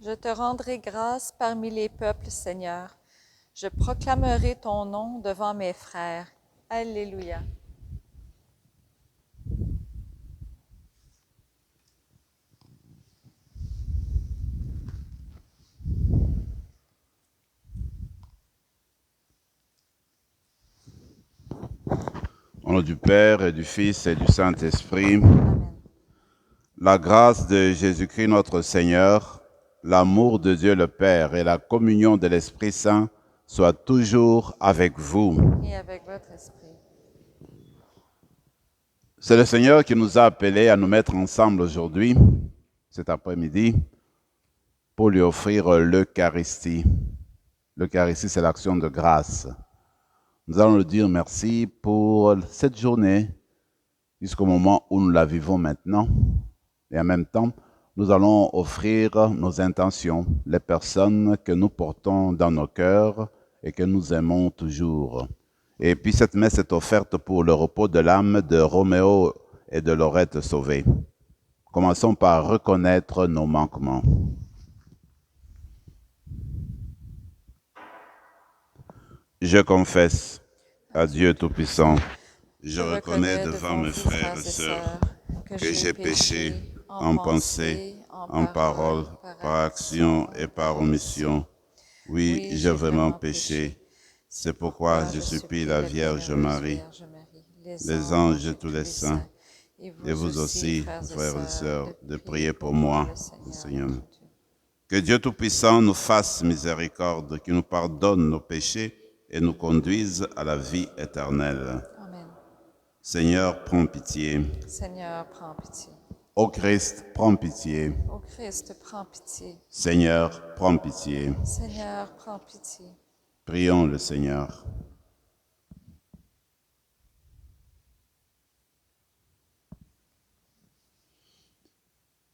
Je te rendrai grâce parmi les peuples, Seigneur. Je proclamerai ton nom devant mes frères. Alléluia. Au nom du Père et du Fils et du Saint-Esprit, Amen. la grâce de Jésus-Christ notre Seigneur, l'amour de Dieu le Père et la communion de l'Esprit Saint soient toujours avec vous. Et avec votre esprit. C'est le Seigneur qui nous a appelés à nous mettre ensemble aujourd'hui, cet après-midi, pour lui offrir l'Eucharistie. L'Eucharistie, c'est l'action de grâce. Nous allons lui dire merci pour cette journée, jusqu'au moment où nous la vivons maintenant. Et en même temps, nous allons offrir nos intentions, les personnes que nous portons dans nos cœurs et que nous aimons toujours. Et puis cette messe est offerte pour le repos de l'âme de Roméo et de Laurette sauvés. Commençons par reconnaître nos manquements. Je confesse à Dieu Tout-Puissant, je reconnais devant mes frères et sœurs que j'ai péché en pensée, en parole, par action et par omission. Oui, j'ai vraiment péché. C'est pourquoi je supplie la Vierge Marie, les anges et tous les saints, et vous aussi, frères et sœurs, de prier pour moi, le Seigneur. Que Dieu Tout-Puissant nous fasse miséricorde, qu'il nous pardonne nos péchés et nous conduise à la vie éternelle. Amen. Seigneur, prends pitié. Seigneur, prends pitié. Ô Christ, prends pitié. Ô Christ, prends pitié. Seigneur, prends pitié. Seigneur, prends pitié. Prions le Seigneur.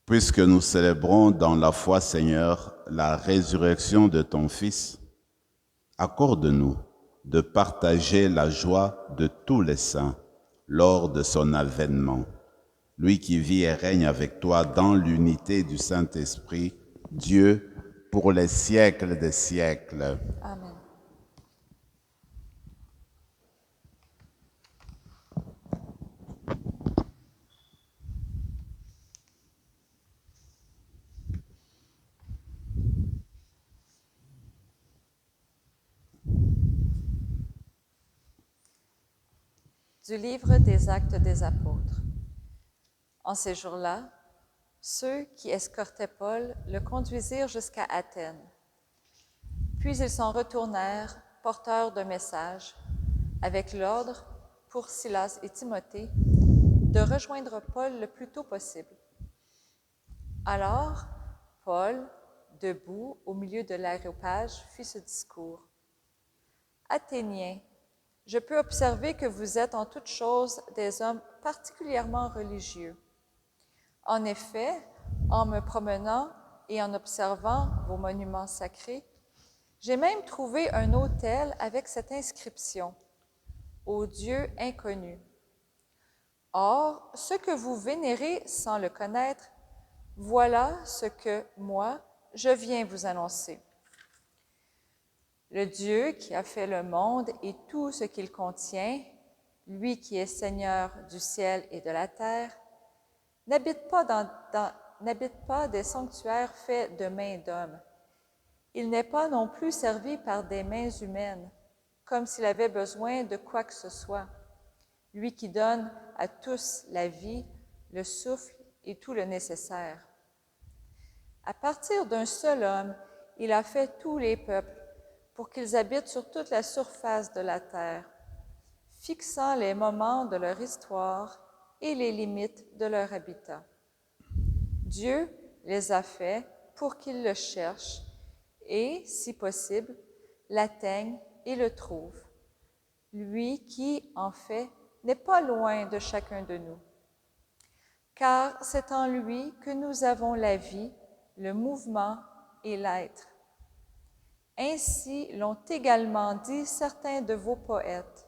Puisque nous célébrons dans la foi, Seigneur, la résurrection de ton Fils, accorde-nous de partager la joie de tous les saints lors de son avènement. Lui qui vit et règne avec toi dans l'unité du Saint-Esprit, Dieu, pour les siècles des siècles. Amen. Du livre des Actes des Apôtres. En ces jours-là, ceux qui escortaient Paul le conduisirent jusqu'à Athènes. Puis ils s'en retournèrent, porteurs d'un message, avec l'ordre, pour Silas et Timothée, de rejoindre Paul le plus tôt possible. Alors, Paul, debout au milieu de l'aréopage, fit ce discours. « Athéniens, je peux observer que vous êtes en toutes choses des hommes particulièrement religieux. En effet, en me promenant et en observant vos monuments sacrés, j'ai même trouvé un autel avec cette inscription « Au Dieu inconnu ». Or, ce que vous vénérez sans le connaître, voilà ce que moi, je viens vous annoncer. Le Dieu qui a fait le monde et tout ce qu'il contient, lui qui est Seigneur du ciel et de la terre, n'habite pas des sanctuaires faits de mains d'hommes. Il n'est pas non plus servi par des mains humaines, comme s'il avait besoin de quoi que ce soit. Lui qui donne à tous la vie, le souffle et tout le nécessaire. À partir d'un seul homme, il a fait tous les peuples pour qu'ils habitent sur toute la surface de la terre, fixant les moments de leur histoire et les limites de leur habitat. Dieu les a faits pour qu'ils le cherchent et, si possible, l'atteignent et le trouvent. Lui qui, en fait, n'est pas loin de chacun de nous. Car c'est en lui que nous avons la vie, le mouvement et l'être. Ainsi l'ont également dit certains de vos poètes.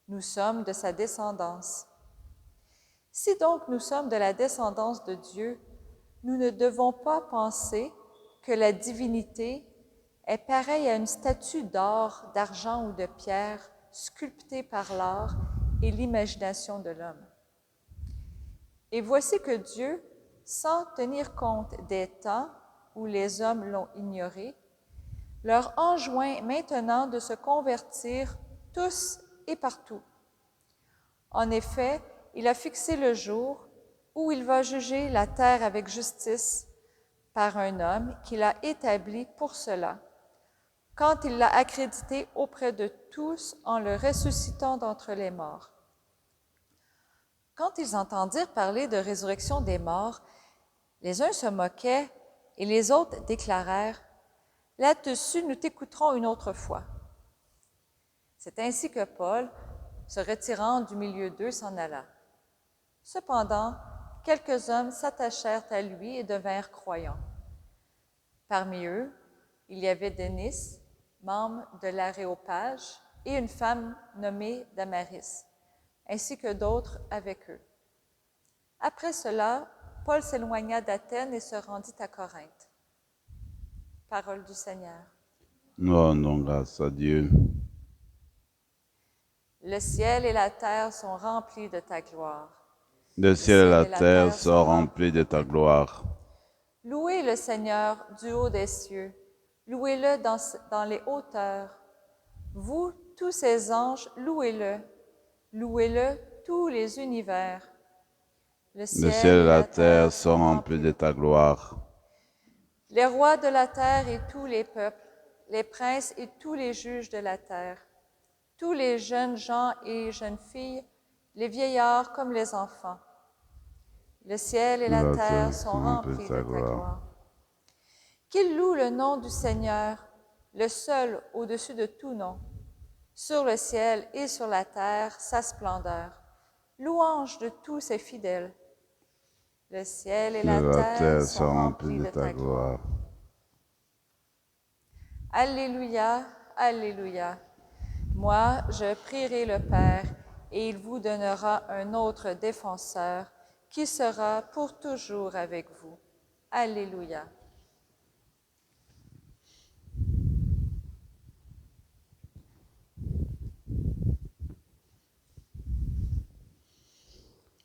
Nous sommes de sa descendance. Si donc nous sommes de la descendance de Dieu, nous ne devons pas penser que la divinité est pareille à une statue d'or, d'argent ou de pierre sculptée par l'art et l'imagination de l'homme. Et voici que Dieu, sans tenir compte des temps où les hommes l'ont ignoré, leur enjoint maintenant de se convertir tous et partout. En effet, il a fixé le jour où il va juger la terre avec justice par un homme qu'il a établi pour cela, quand il l'a accrédité auprès de tous en le ressuscitant d'entre les morts. Quand ils entendirent parler de résurrection des morts, les uns se moquaient et les autres déclarèrent « Là-dessus, nous t'écouterons une autre fois. » C'est ainsi que Paul, se retirant du milieu d'eux, s'en alla. Cependant, quelques hommes s'attachèrent à lui et devinrent croyants. Parmi eux, il y avait Denis, membre de l'Aréopage, et une femme nommée Damaris, ainsi que d'autres avec eux. Après cela, Paul s'éloigna d'Athènes et se rendit à Corinthe. Parole du Seigneur. Rendons grâce à Dieu. Le ciel et la terre sont remplis de ta gloire. Le ciel et la terre sont remplis de ta gloire. Louez le Seigneur du haut des cieux. Louez-le dans les hauteurs. Vous, tous ses anges, louez-le. Louez-le, tous les univers. Le ciel et la terre sont remplis de ta gloire. Les rois de la terre et tous les peuples, les princes et tous les juges de la terre, tous les jeunes gens et jeunes filles, les vieillards comme les enfants. Le ciel et la terre sont remplis de ta gloire. Qu'ils louent le nom du Seigneur, le seul au-dessus de tout nom. Sur le ciel et sur la terre, sa splendeur. Louange de tous ses fidèles. Le ciel et la terre sont remplis de ta gloire. Alléluia, alléluia. Moi, je prierai le Père, et il vous donnera un autre défenseur, qui sera pour toujours avec vous. Alléluia.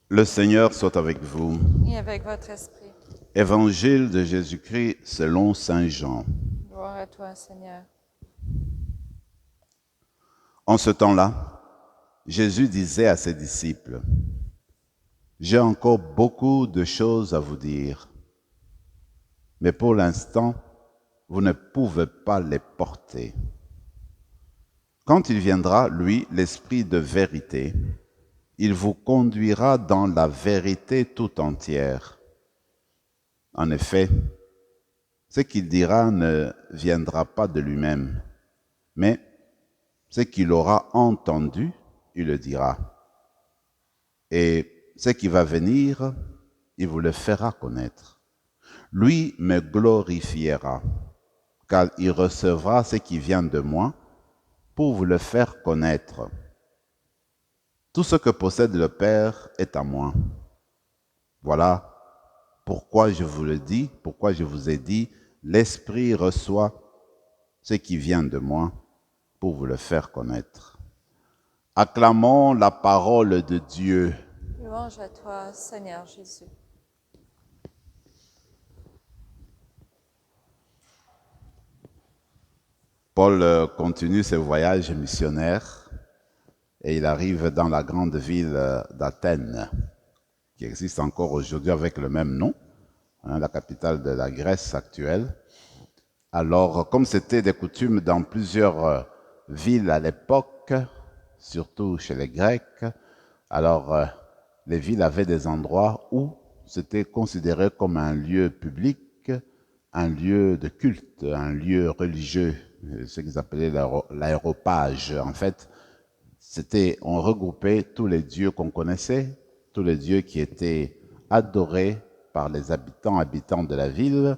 Le Seigneur soit avec vous. Et avec votre esprit. Évangile de Jésus-Christ selon saint Jean. Gloire à toi, Seigneur. En ce temps-là, Jésus disait à ses disciples, « J'ai encore beaucoup de choses à vous dire, mais pour l'instant, vous ne pouvez pas les porter. Quand il viendra, lui, l'Esprit de vérité, il vous conduira dans la vérité tout entière. En effet, ce qu'il dira ne viendra pas de lui-même, mais ce qu'il aura entendu, il le dira. Et ce qui va venir, il vous le fera connaître. Lui me glorifiera, car il recevra ce qui vient de moi pour vous le faire connaître. Tout ce que possède le Père est à moi. Voilà pourquoi je vous le dis, pourquoi je vous ai dit, l'Esprit reçoit ce qui vient de moi pour vous le faire connaître. Acclamons la parole de Dieu. Louange à toi, Seigneur Jésus. Paul continue ses voyages missionnaires et il arrive dans la grande ville d'Athènes, qui existe encore aujourd'hui avec le même nom, la capitale de la Grèce actuelle. Alors, comme c'était des coutumes dans plusieurs villes à l'époque, surtout chez les Grecs, alors les villes avaient des endroits où c'était considéré comme un lieu public, un lieu de culte, un lieu religieux, ce qu'ils appelaient l'aéropage. En fait, on regroupait tous les dieux qu'on connaissait, tous les dieux qui étaient adorés par les habitants de la ville,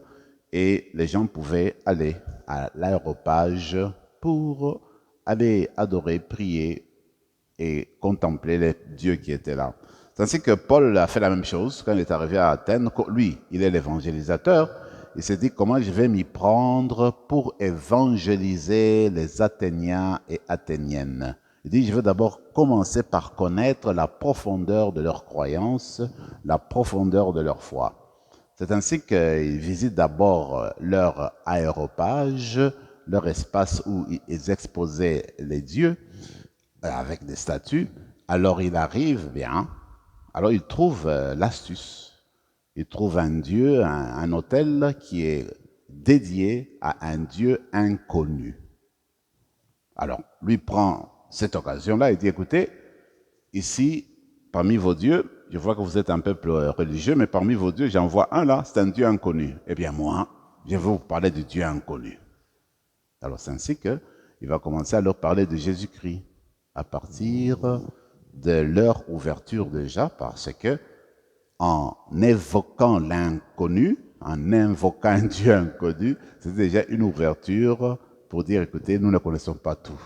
et les gens pouvaient aller à l'aéropage pour aller adorer, prier et contempler les dieux qui étaient là. C'est ainsi que Paul a fait la même chose quand il est arrivé à Athènes. Lui, il est l'évangélisateur, il s'est dit comment je vais m'y prendre pour évangéliser les Athéniens et Athéniennes. Il dit, je vais d'abord commencer par connaître la profondeur de leur croyance, la profondeur de leur foi. C'est ainsi qu'il visite d'abord leur aéropage, leur espace où ils exposaient les dieux, avec des statues. Alors il arrive, bien, alors il trouve l'astuce. Il trouve un dieu, un autel qui est dédié à un dieu inconnu. Alors, lui prend cette occasion-là et dit, écoutez, ici, parmi vos dieux, je vois que vous êtes un peuple religieux, mais parmi vos dieux, j'en vois un là, c'est un dieu inconnu. Eh bien moi, je vais vous parler du dieu inconnu. Alors c'est ainsi qu'il va commencer à leur parler de Jésus-Christ, à partir de leur ouverture déjà, parce que en évoquant l'inconnu, en invoquant un Dieu inconnu, c'est déjà une ouverture pour dire, écoutez, nous ne connaissons pas tout.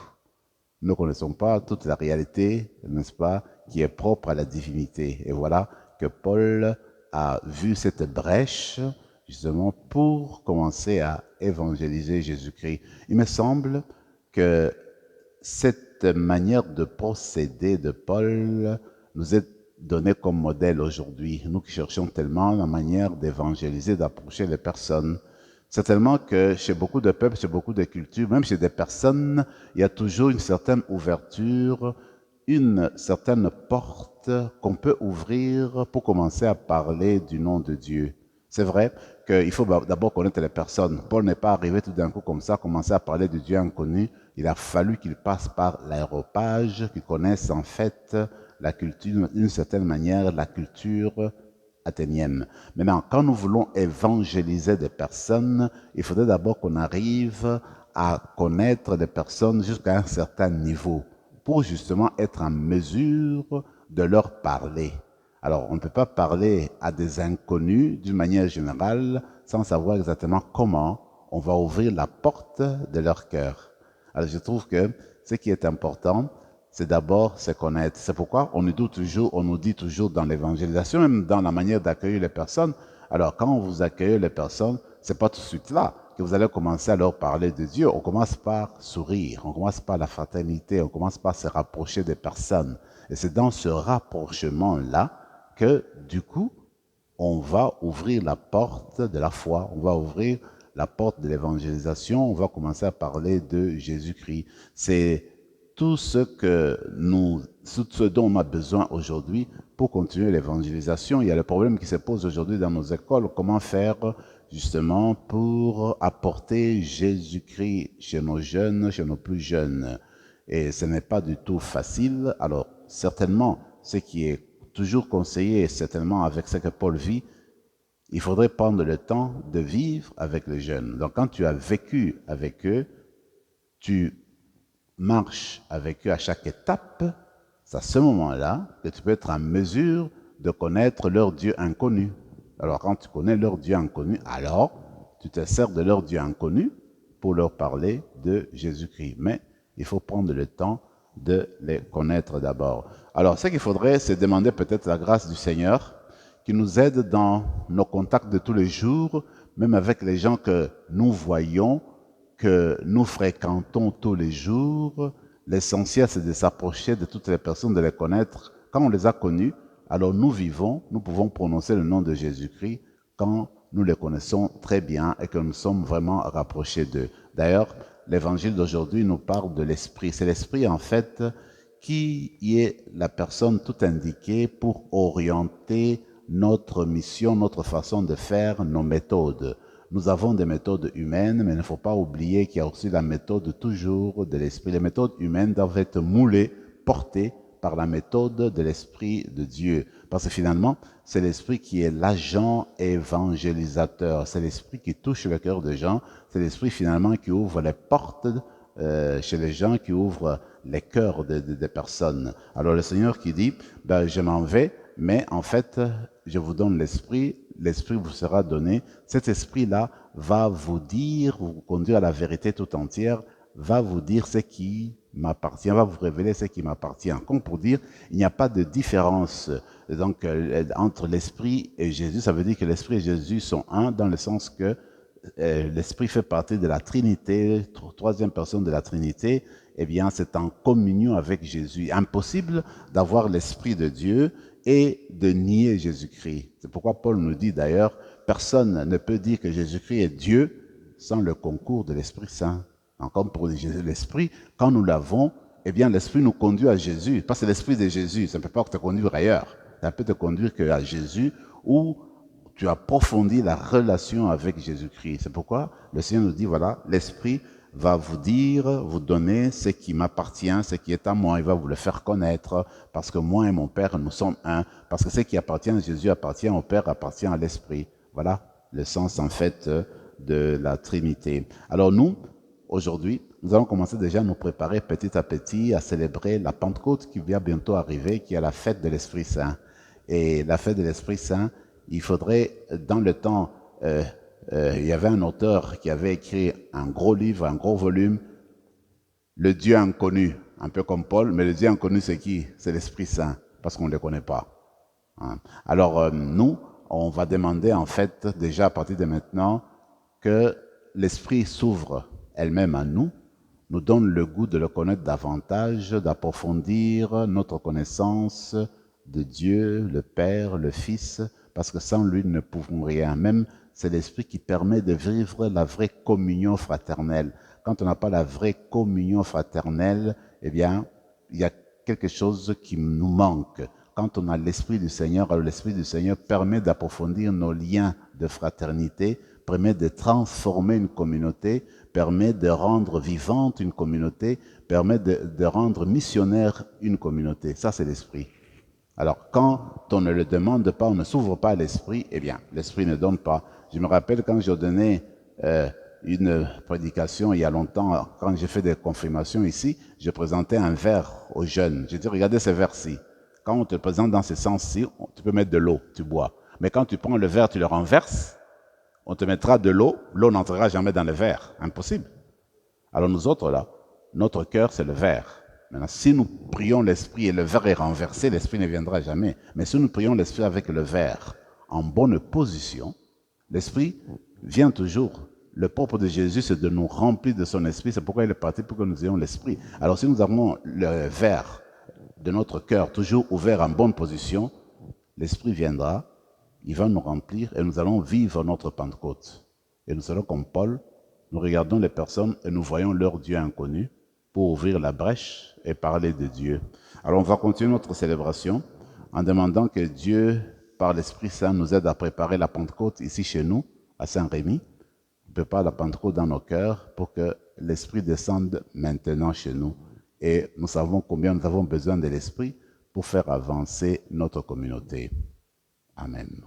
Nous ne connaissons pas toute la réalité, n'est-ce pas, qui est propre à la divinité. Et voilà que Paul a vu cette brèche, justement, pour commencer à évangéliser Jésus-Christ. Il me semble que cette manière de procéder de Paul nous est donnée comme modèle aujourd'hui. Nous qui cherchons tellement la manière d'évangéliser, d'approcher les personnes. Certainement que chez beaucoup de peuples, chez beaucoup de cultures, même chez des personnes, il y a toujours une certaine ouverture, une certaine porte qu'on peut ouvrir pour commencer à parler du nom de Dieu. C'est vrai qu'il faut d'abord connaître les personnes. Paul n'est pas arrivé tout d'un coup comme ça, commencer à parler du Dieu inconnu. Il a fallu qu'il passe par l'aéropage, qu'il connaisse en fait la culture, d'une certaine manière, la culture athénienne. Maintenant, quand nous voulons évangéliser des personnes, il faudrait d'abord qu'on arrive à connaître des personnes jusqu'à un certain niveau pour justement être en mesure de leur parler. Alors, on ne peut pas parler à des inconnus d'une manière générale sans savoir exactement comment on va ouvrir la porte de leur cœur. Alors, je trouve que ce qui est important, c'est d'abord se connaître. C'est pourquoi on nous dit toujours dans l'évangélisation, même dans la manière d'accueillir les personnes. Alors, quand vous accueillez les personnes, c'est pas tout de suite là que vous allez commencer à leur parler de Dieu. On commence par sourire, on commence par la fraternité, on commence par se rapprocher des personnes. Et c'est dans ce rapprochement-là que, du coup, on va ouvrir la porte de la foi, on va ouvrir la porte de l'évangélisation, on va commencer à parler de Jésus-Christ. C'est tout ce dont on a besoin aujourd'hui pour continuer l'évangélisation. Il y a le problème qui se pose aujourd'hui dans nos écoles, comment faire justement pour apporter Jésus-Christ chez nos jeunes, chez nos plus jeunes. Et ce n'est pas du tout facile. Alors, certainement, ce qui est toujours conseillé, certainement avec ce que Paul vit, il faudrait prendre le temps de vivre avec les jeunes. Donc, quand tu as vécu avec eux, tu marches avec eux à chaque étape, c'est à ce moment-là que tu peux être en mesure de connaître leur Dieu inconnu. Alors, quand tu connais leur Dieu inconnu, alors tu te sers de leur Dieu inconnu pour leur parler de Jésus-Christ. Mais il faut prendre le temps de les connaître d'abord. Alors, ce qu'il faudrait, c'est demander peut-être la grâce du Seigneur qui nous aide dans nos contacts de tous les jours, même avec les gens que nous voyons, que nous fréquentons tous les jours. L'essentiel, c'est de s'approcher de toutes les personnes, de les connaître. Quand on les a connus, alors nous pouvons prononcer le nom de Jésus-Christ quand nous les connaissons très bien et que nous sommes vraiment rapprochés d'eux. D'ailleurs, l'évangile d'aujourd'hui nous parle de l'esprit. C'est l'esprit, en fait, qui est la personne tout indiquée pour orienter notre mission, notre façon de faire, nos méthodes. Nous avons des méthodes humaines, mais il ne faut pas oublier qu'il y a aussi la méthode toujours de l'esprit. Les méthodes humaines doivent être moulées, portées par la méthode de l'Esprit de Dieu. Parce que finalement, c'est l'Esprit qui est l'agent évangélisateur. C'est l'Esprit qui touche le cœur des gens. C'est l'Esprit finalement qui ouvre les portes chez les gens, qui ouvre les cœurs des personnes. Alors le Seigneur qui dit, je m'en vais, mais en fait, je vous donne l'Esprit vous sera donné. Cet Esprit-là va vous conduire à la vérité tout entière, va vous dire ce qui m'appartient, va vous révéler ce qui m'appartient. Comme pour dire, il n'y a pas de différence donc entre l'Esprit et Jésus. Ça veut dire que l'Esprit et Jésus sont un, dans le sens que l'Esprit fait partie de la Trinité, troisième personne de la Trinité, eh bien, c'est en communion avec Jésus. Impossible d'avoir l'Esprit de Dieu et de nier Jésus-Christ. C'est pourquoi Paul nous dit d'ailleurs, personne ne peut dire que Jésus-Christ est Dieu sans le concours de l'Esprit Saint. Encore pour l'Esprit, quand nous l'avons, eh bien, l'Esprit nous conduit à Jésus. Parce que c'est l'Esprit de Jésus, ça ne peut pas te conduire ailleurs. Ça peut te conduire qu'à Jésus, où tu approfondis la relation avec Jésus-Christ. C'est pourquoi le Seigneur nous dit, voilà, l'Esprit va vous dire, vous donner ce qui m'appartient, ce qui est à moi. Il va vous le faire connaître, parce que moi et mon Père, nous sommes un. Parce que ce qui appartient à Jésus appartient au Père, appartient à l'Esprit. Voilà le sens, en fait, de la Trinité. Alors nous, aujourd'hui, nous allons commencer déjà à nous préparer petit à petit à célébrer la Pentecôte qui va bientôt arriver, qui est la fête de l'Esprit Saint. Et la fête de l'Esprit Saint, il faudrait, dans le temps, il y avait un auteur qui avait écrit un gros livre, un gros volume, Le Dieu inconnu, un peu comme Paul, mais le Dieu inconnu c'est qui? C'est l'Esprit Saint, parce qu'on ne le connaît pas. Alors nous, on va demander en fait, déjà à partir de maintenant, que l'Esprit s'ouvre elle-même à nous, nous donne le goût de le connaître davantage, d'approfondir notre connaissance de Dieu, le Père, le Fils, parce que sans lui, nous ne pouvons rien. Même, c'est l'Esprit qui permet de vivre la vraie communion fraternelle. Quand on n'a pas la vraie communion fraternelle, eh bien, il y a quelque chose qui nous manque. Quand on a l'Esprit du Seigneur, alors l'Esprit du Seigneur permet d'approfondir nos liens de fraternité, permet de transformer une communauté, permet de rendre vivante une communauté, permet de rendre missionnaire une communauté. Ça, c'est l'Esprit. Alors, quand on ne le demande pas, on ne s'ouvre pas à l'Esprit, eh bien, l'Esprit ne donne pas. Je me rappelle quand j'ai donné une prédication il y a longtemps, quand j'ai fait des confirmations ici, je présentais un verre aux jeunes. J'ai dit, regardez ce verre-ci. Quand on te le présente dans ce sens-ci, tu peux mettre de l'eau, tu bois. Mais quand tu prends le verre, tu le renverses, on te mettra de l'eau, l'eau n'entrera jamais dans le verre. Impossible. Alors nous autres, là, notre cœur, c'est le verre. Maintenant, si nous prions l'Esprit et le verre est renversé, l'Esprit ne viendra jamais. Mais si nous prions l'Esprit avec le verre en bonne position, l'Esprit vient toujours. Le propre de Jésus, c'est de nous remplir de son Esprit. C'est pourquoi il est parti pour que nous ayons l'Esprit. Alors si nous avons le verre de notre cœur toujours ouvert en bonne position, l'Esprit viendra, il va nous remplir et nous allons vivre notre Pentecôte. Et nous serons comme Paul, nous regardons les personnes et nous voyons leur Dieu inconnu pour ouvrir la brèche et parler de Dieu. Alors on va continuer notre célébration en demandant que Dieu, par l'Esprit Saint, nous aide à préparer la Pentecôte ici chez nous, à Saint-Rémy. Prépare la Pentecôte dans nos cœurs pour que l'Esprit descende maintenant chez nous. Et nous savons combien nous avons besoin de l'Esprit pour faire avancer notre communauté. Amen.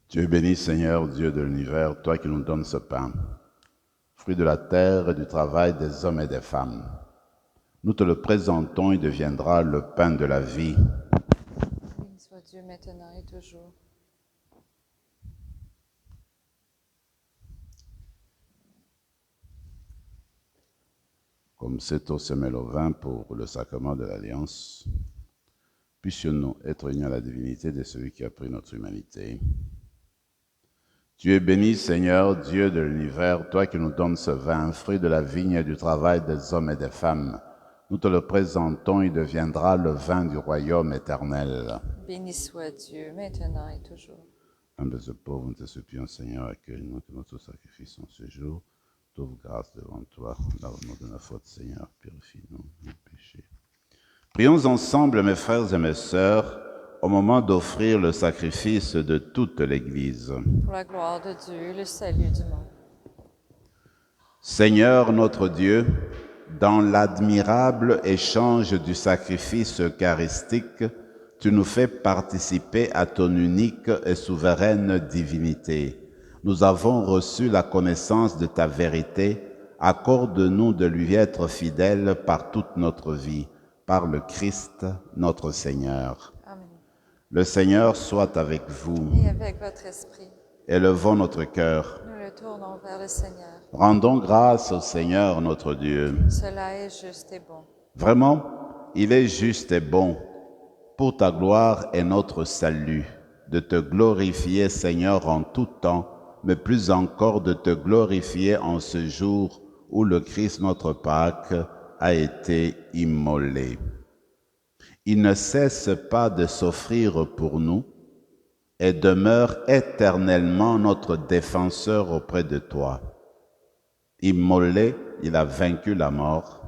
Dieu béni, Seigneur, Dieu de l'univers, toi qui nous donnes ce pain, fruit de la terre et du travail des hommes et des femmes. Nous te le présentons, il deviendra le pain de la vie. Béni soit Dieu maintenant et toujours. Comme c'est au semel au vin pour le sacrement de l'Alliance, puissions-nous être unis à la divinité de celui qui a pris notre humanité. Tu es béni, Seigneur, Dieu de l'univers, toi qui nous donnes ce vin, fruit de la vigne et du travail des hommes et des femmes. Nous te le présentons, il deviendra le vin du royaume éternel. Béni soit Dieu maintenant et toujours. Humbles et pauvres, nous te supplions, Seigneur, accueille-nous que notre sacrifice en ce jour. Trouve grâce devant toi, lave-nous de nos fautes, Seigneur, purifie-nous nos péchés. Prions ensemble, mes frères et mes sœurs, au moment d'offrir le sacrifice de toute l'Église. Pour la gloire de Dieu, le salut du monde. Seigneur notre Dieu, dans l'admirable échange du sacrifice eucharistique, tu nous fais participer à ton unique et souveraine divinité. Nous avons reçu la connaissance de ta vérité accorde-nous de lui être fidèles par toute notre vie, par le Christ notre Seigneur. Amen. Le Seigneur soit avec vous. Et avec votre esprit, Élevons notre cœur. nous le tournons vers le Seigneur. Rendons grâce au Seigneur notre Dieu. Cela est juste et bon. Vraiment, il est juste et bon, pour ta gloire et notre salut, de te glorifier, Seigneur, en tout temps, mais plus encore de te glorifier en ce jour où le Christ, notre Pâque, a été immolé. Il ne cesse pas de s'offrir pour nous et demeure éternellement notre défenseur auprès de toi. Immolé, il a vaincu la mort.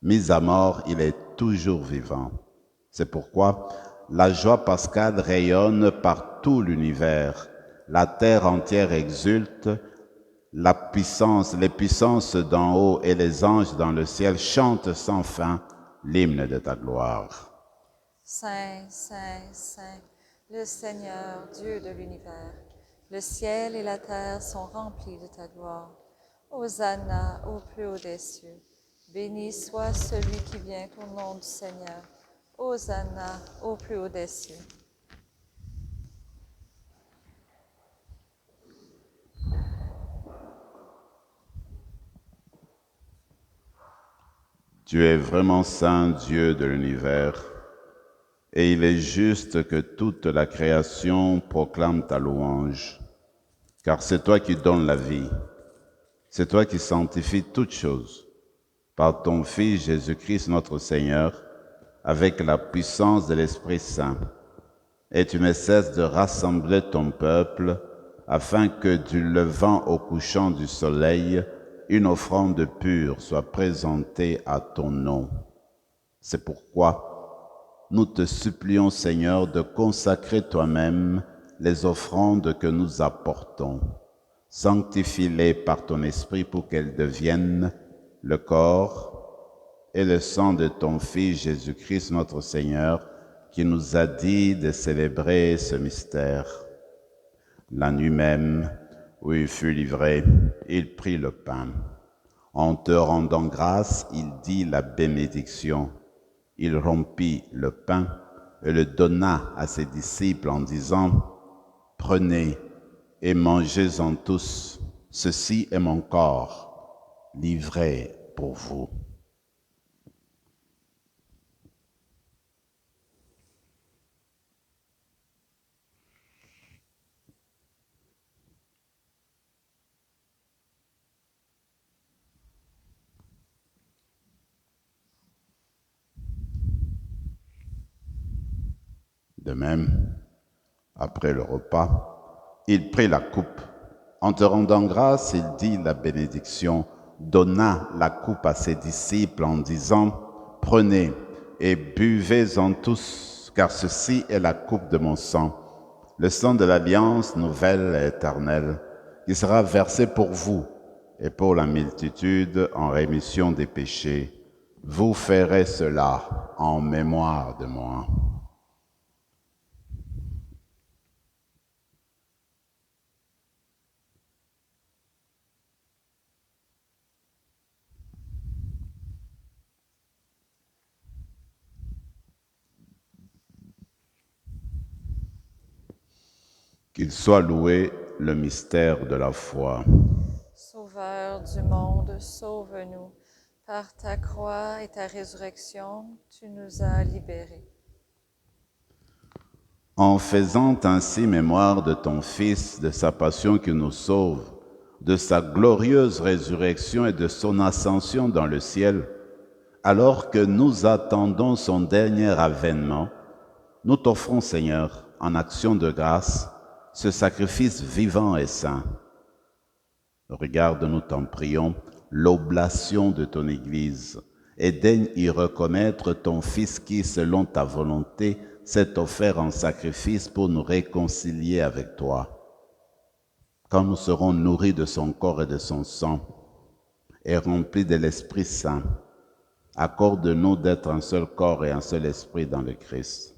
Mis à mort, il est toujours vivant. C'est pourquoi la joie pascale rayonne par tout l'univers. La terre entière exulte, les puissances d'en haut et les anges dans le ciel chantent sans fin l'hymne de ta gloire. Saint, Saint, Saint, le Seigneur, Dieu de l'univers, le ciel et la terre sont remplis de ta gloire. Hosanna au plus haut des cieux. Béni soit celui qui vient au nom du Seigneur. Hosanna au plus haut des cieux. Tu es vraiment saint, Dieu de l'univers, et il est juste que toute la création proclame ta louange, car c'est toi qui donnes la vie, c'est toi qui sanctifies toutes choses, par ton Fils Jésus-Christ notre Seigneur, avec la puissance de l'Esprit Saint. Et tu ne cesses de rassembler ton peuple, afin que du levant au couchant du soleil, une offrande pure soit présentée à ton nom. C'est pourquoi nous te supplions, Seigneur, de consacrer toi-même les offrandes que nous apportons. Sanctifie-les par ton Esprit pour qu'elles deviennent le corps et le sang de ton Fils Jésus-Christ notre Seigneur, qui nous a dit de célébrer ce mystère. La nuit même, où il fut livré, il prit le pain. En te rendant grâce, il dit la bénédiction. Il rompit le pain et le donna à ses disciples en disant, « Prenez et mangez-en tous, ceci est mon corps, livré pour vous. » De même, après le repas, il prit la coupe. En te rendant grâce, il dit la bénédiction, donna la coupe à ses disciples en disant, « Prenez et buvez-en tous, car ceci est la coupe de mon sang, le sang de l'alliance nouvelle et éternelle, qui sera versé pour vous et pour la multitude en rémission des péchés. Vous ferez cela en mémoire de moi. » Qu'il soit loué le mystère de la foi. Sauveur du monde, sauve-nous. Par ta croix et ta résurrection, tu nous as libérés. En faisant ainsi mémoire de ton Fils, de sa passion qui nous sauve, de sa glorieuse résurrection et de son ascension dans le ciel, alors que nous attendons son dernier avènement, nous t'offrons, Seigneur, en action de grâce, ce sacrifice vivant et saint. Regarde, nous t'en prions, l'oblation de ton Église, et daigne y reconnaître ton Fils qui, selon ta volonté, s'est offert en sacrifice pour nous réconcilier avec toi. Quand nous serons nourris de son corps et de son sang, et remplis de l'Esprit Saint, accorde-nous d'être un seul corps et un seul esprit dans le Christ.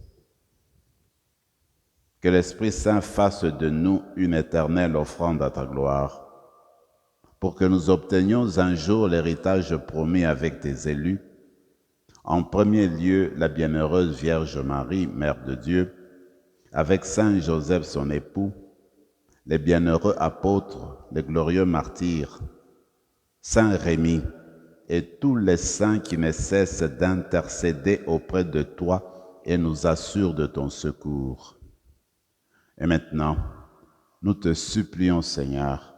Que l'Esprit Saint fasse de nous une éternelle offrande à ta gloire. pour que nous obtenions un jour l'héritage promis avec tes élus. En premier lieu, la bienheureuse Vierge Marie, Mère de Dieu, avec Saint Joseph son époux, les bienheureux apôtres, les glorieux martyrs, Saint Rémy et tous les saints qui ne cessent d'intercéder auprès de toi et nous assurent de ton secours. Et maintenant, nous te supplions, Seigneur,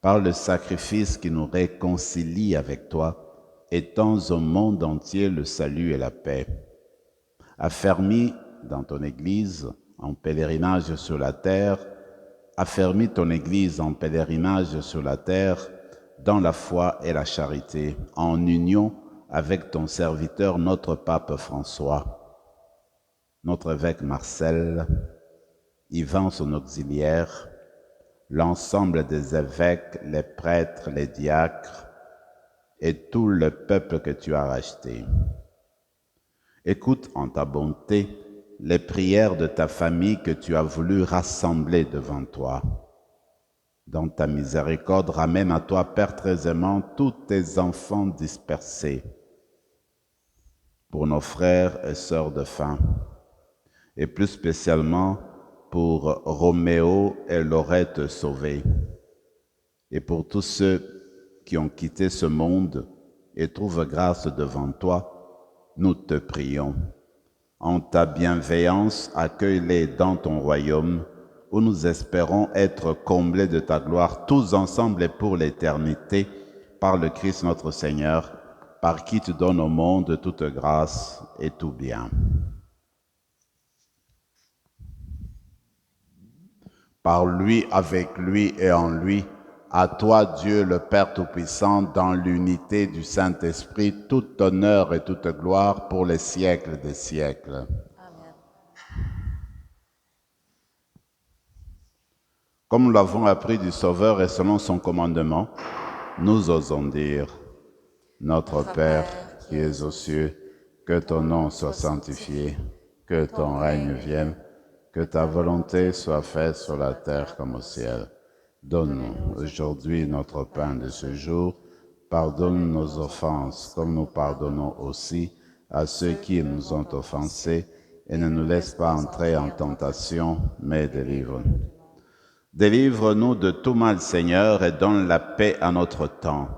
par le sacrifice qui nous réconcilie avec toi, étends au monde entier le salut et la paix. Affermis dans ton Église en pèlerinage sur la terre, affermis ton Église en pèlerinage sur la terre, dans la foi et la charité, en union avec ton serviteur, notre pape François, notre évêque Marcel, Yvan son auxiliaire, l'ensemble des évêques, les prêtres, les diacres et tout le peuple que tu as racheté. Écoute en ta bonté les prières de ta famille que tu as voulu rassembler devant toi. Dans ta miséricorde, ramène à toi, Père très aimant, tous tes enfants dispersés, pour nos frères et sœurs de faim, et plus spécialement pour Roméo et Laurette sauvés, et pour tous ceux qui ont quitté ce monde et trouvent grâce devant toi, nous te prions. En ta bienveillance, accueille-les dans ton royaume, où nous espérons être comblés de ta gloire, tous ensemble et pour l'éternité, par le Christ notre Seigneur, par qui tu donnes au monde toute grâce et tout bien. Par lui, avec lui et en lui, à toi, Dieu le Père Tout-Puissant, dans l'unité du Saint-Esprit, tout honneur et toute gloire pour les siècles des siècles. Amen. Comme nous l'avons appris du Sauveur et selon son commandement, nous osons dire, Notre Père qui es aux cieux, que ton nom soit sanctifié, que ton règne vienne, que ta volonté soit faite sur la terre comme au ciel. Donne-nous aujourd'hui notre pain de ce jour. Pardonne nos offenses comme nous pardonnons aussi à ceux qui nous ont offensés. Et ne nous laisse pas entrer en tentation, mais délivre-nous. Délivre-nous de tout mal, Seigneur, et donne la paix à notre temps.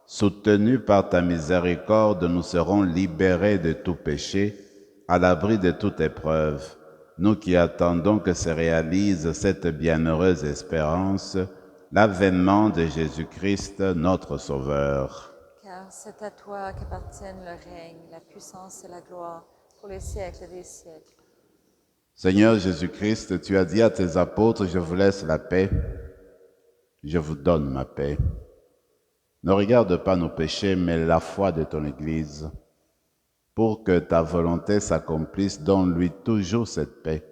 Soutenus par ta miséricorde, nous serons libérés de tout péché, à l'abri de toute épreuve. Nous qui attendons que se réalise cette bienheureuse espérance, l'avènement de Jésus-Christ, notre Sauveur. Car c'est à toi qu'appartiennent le règne, la puissance et la gloire pour les siècles des siècles. Seigneur Jésus-Christ, tu as dit à tes apôtres, je vous laisse la paix, je vous donne ma paix. Ne regarde pas nos péchés, mais la foi de ton Église, pour que ta volonté s'accomplisse, donne-lui toujours cette paix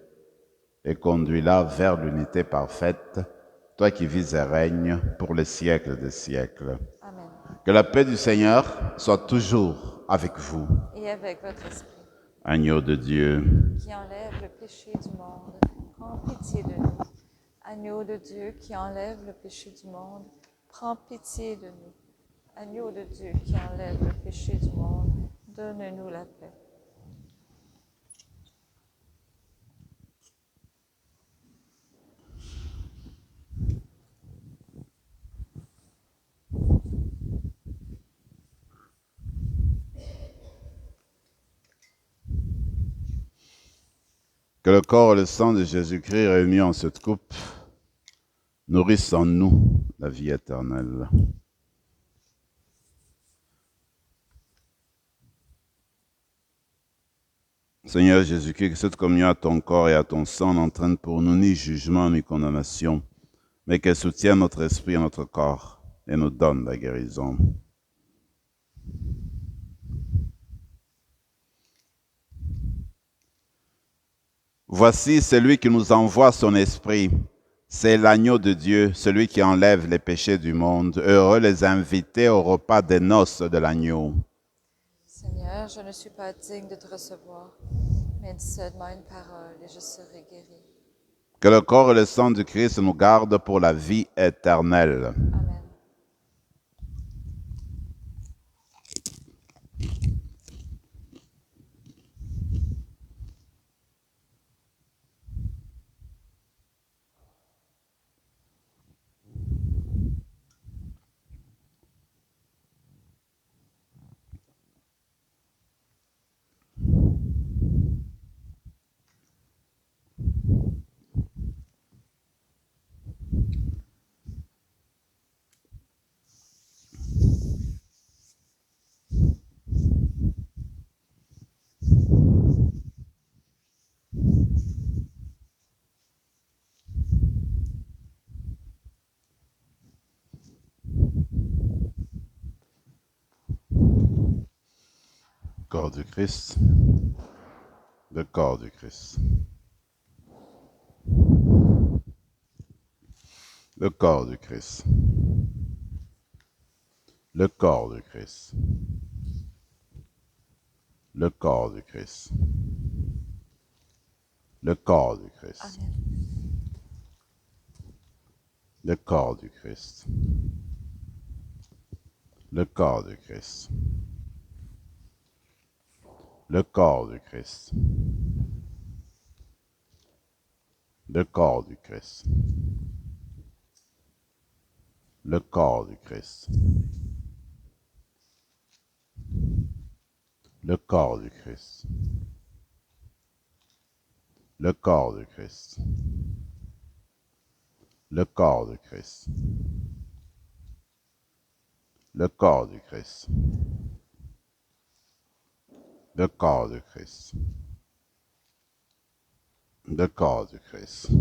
et conduis-la vers l'unité parfaite, toi qui vis et règnes pour les siècles des siècles. Amen. Que la paix du Seigneur soit toujours avec vous. Et avec votre esprit, Agneau de Dieu, qui enlève le péché du monde, prends pitié de nous. Agneau de Dieu qui enlève le péché du monde, prends pitié de nous. Agneau de Dieu qui enlève le péché du monde, donne-nous la paix. que le corps et le sang de Jésus-Christ réunis en cette coupe nourrissent en nous la vie éternelle. Seigneur Jésus-Christ, que cette communion à ton corps et à ton sang n'entraîne pour nous ni jugement ni condamnation, mais qu'elle soutienne notre esprit et notre corps et nous donne la guérison. Voici celui qui nous envoie son esprit. C'est l'agneau de Dieu, celui qui enlève les péchés du monde. Heureux les invités au repas des noces de l'agneau. Seigneur, je ne suis pas digne de te recevoir, mais dis seulement une parole et je serai guéri. Que le corps et le sang du Christ nous gardent pour la vie éternelle. Amen. corps du Christ, le corps du Christ, le corps du Christ, le corps du Christ, le corps du Christ, le corps du Christ, Amen. le corps du Christ, le corps du Christ, le corps du Christ, le corps du Christ, le corps du Christ, le corps du Christ, le corps du Christ, le corps du Christ, le corps du Christ, le corps du Christ, le corps du Christ.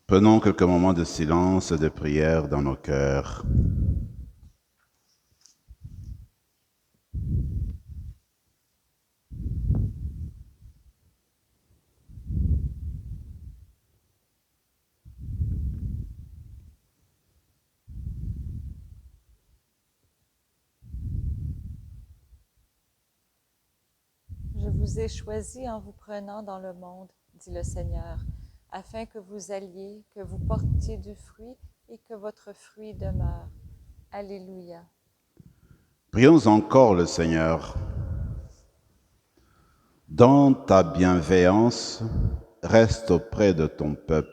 Prenons quelques moments de silence et de prière dans nos cœurs. Je vous ai choisi en vous prenant dans le monde, dit le Seigneur, afin que vous alliez, que vous portiez du fruit et que votre fruit demeure. Alléluia. Prions encore le Seigneur. Dans ta bienveillance, reste auprès de ton peuple.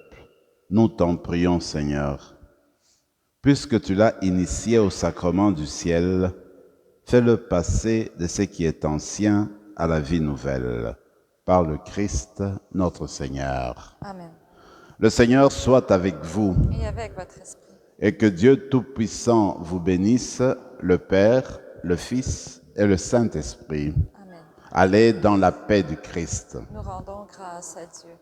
Nous t'en prions, Seigneur. Puisque tu l'as initié au sacrement du ciel, fais-le passer de ce qui est ancien à la vie nouvelle, par le Christ notre Seigneur. Amen. Le Seigneur soit avec vous, Et avec votre esprit. et que Dieu Tout-Puissant vous bénisse, le Père, le Fils et le Saint-Esprit. Amen. Allez dans la paix du Christ. Nous rendons grâce à Dieu.